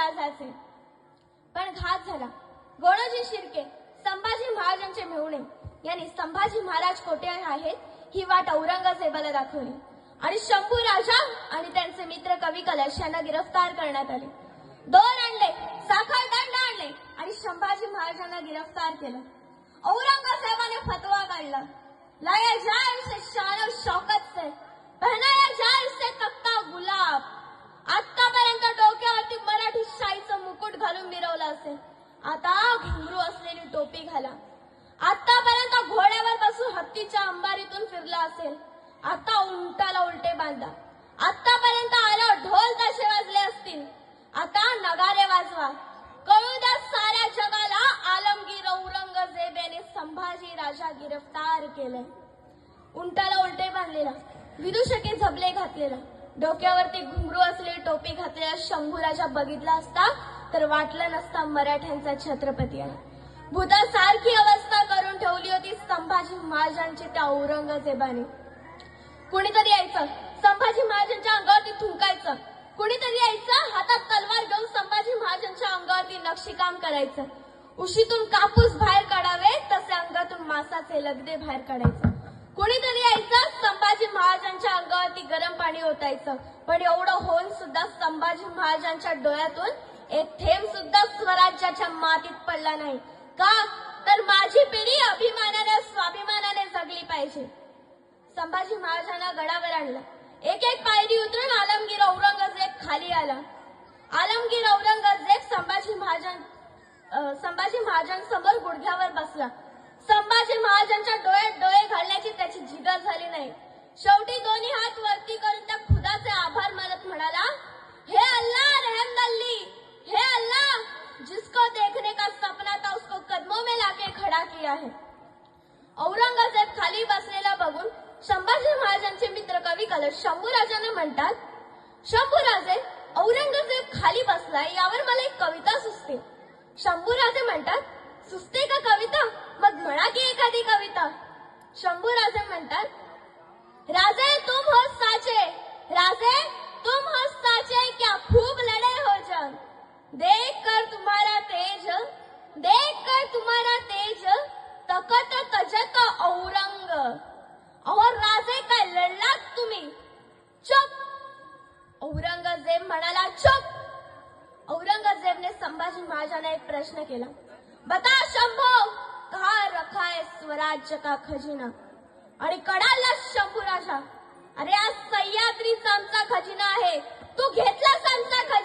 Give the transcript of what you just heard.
राजाचे. पण घात झाला. गोणोजी शिर्के संभाजी महाराजांचे मेहुणे यांनी संभाजी महाराज कोठे आहेत ही वाट औरंगजेबाला दाखवली आणि शंभू राजा आणि त्यांचे मित्र कवी कलश यांना गिरफ्तार करण्यात आले. दोर आणले, साखर दंड आणले आणि संभाजी महाराजांना गिरफ्तार केलं. औरंगजेबाने फतवा काढला, लाया जाए उसे शान शौकत से, पहनाया जाए उसे तख्ता गुलाब. आतापर्यंत डोक्यावरती मराठी शाहीचं मुकुट घालून मिरवलं असेल, आता घुंगरू असलेली टोपी घाला. आतापर्यंत घोड्यावर बसून हत्तीच्या अंबारीतून फिरला असेल, आता उंटाला उलटे बांधा. आतापर्यंत आलं ढोल ताशे वाजले असतील, आता नगारे वाजवा. कळू द्या साऱ्या जगाला आलमगीर औरंगजेब याने संभाजी राजा गिरफ्तार केले. उंटाला उलटे बांधलेला, विदूषके झबले घातलेला, डोक्यावरती घुंगरू असलेली टोपी घातलेला शंभू राजा बघितला असता तर वाटलं नसता मराठ्यांचा छत्रपती आहे. भूतासारखी अवस्था करून ठेवली होती संभाजी महाराजांची त्या औरंगजेबाने. कुणीतरी यायचं, संभाजी महाराजांच्या अंगावरती थुंकायचं. कुणीतरी यायचं, हातात तलवार घेऊन संभाजी महाराजांच्या अंगावरती नक्षीकाम करायचं. उशीतून कापूस बाहेर काढावे तसे अंगातून मांसाचे लगदे बाहेर काढायचं. कुणीतरी यायचं, संभाजी महाराजांच्या अंगावरती गरम पाणी ओतायचं. पण एवढं होऊन सुद्धा संभाजी महाराजांच्या डोळ्यातून एक थेंब सुद्धा स्वराज्याच्या मातीत पडला नाही. का तर माझी पिढी अभिमानाने स्वाभिमानाने जगली पाहिजे. संभाजी महाराजांना गडावर आणलं. एक एक पायरी उतरून आलमगीर औरंगजेब खाली आला. आलमगीर औरंगजेब संभाजी महाराजांसमोर गुडघ्यावर बसला. संभाजी महाराजांच्या डोळ्यात डोळे घालण्याची त्याची जिगर झाली नाही. शेवटी दोन्ही हात वरती करून त्या खुदाचे आभार मानत म्हणाला, हे अल्लाह रहम दल्ली, हे अल्लाह जिसको देखने का सपना था उसको कदमों में लाके खड़ा किया है. औरंगजेब खाली बसलेला बघून संभाजी महाराजांचे मित्र कवी कलश शंभू राजांना म्हणतात, शंभूराजे, औरंगजेब खाली बसलाय यावर मला एक कविता सुचते. शंभूराजे म्हणतात, सुचते का कविता? मग म्हणा की एखादी कविता. शंभूराजे म्हणतात, राजे तुम हो साचे, राजे तुम हो साचे, क्या खूब लड़े हो जंग, देख कर तुम्हारा तेज, तकत तजत औरंग. अहो राजे काय लढलात तुम्ही? चुप. औरंगजेब म्हणाला, चुप. औरंगजेबने संभाजी महाराजांना एक प्रश्न केला, बता शंभू, कहाँ रखा है स्वराज्य का खजिना? आणि कडाला शंभू राजा, अरे आज सह्याद्रीचा आमचा खजिना आहे, तू घेतलास आमचा खजिना.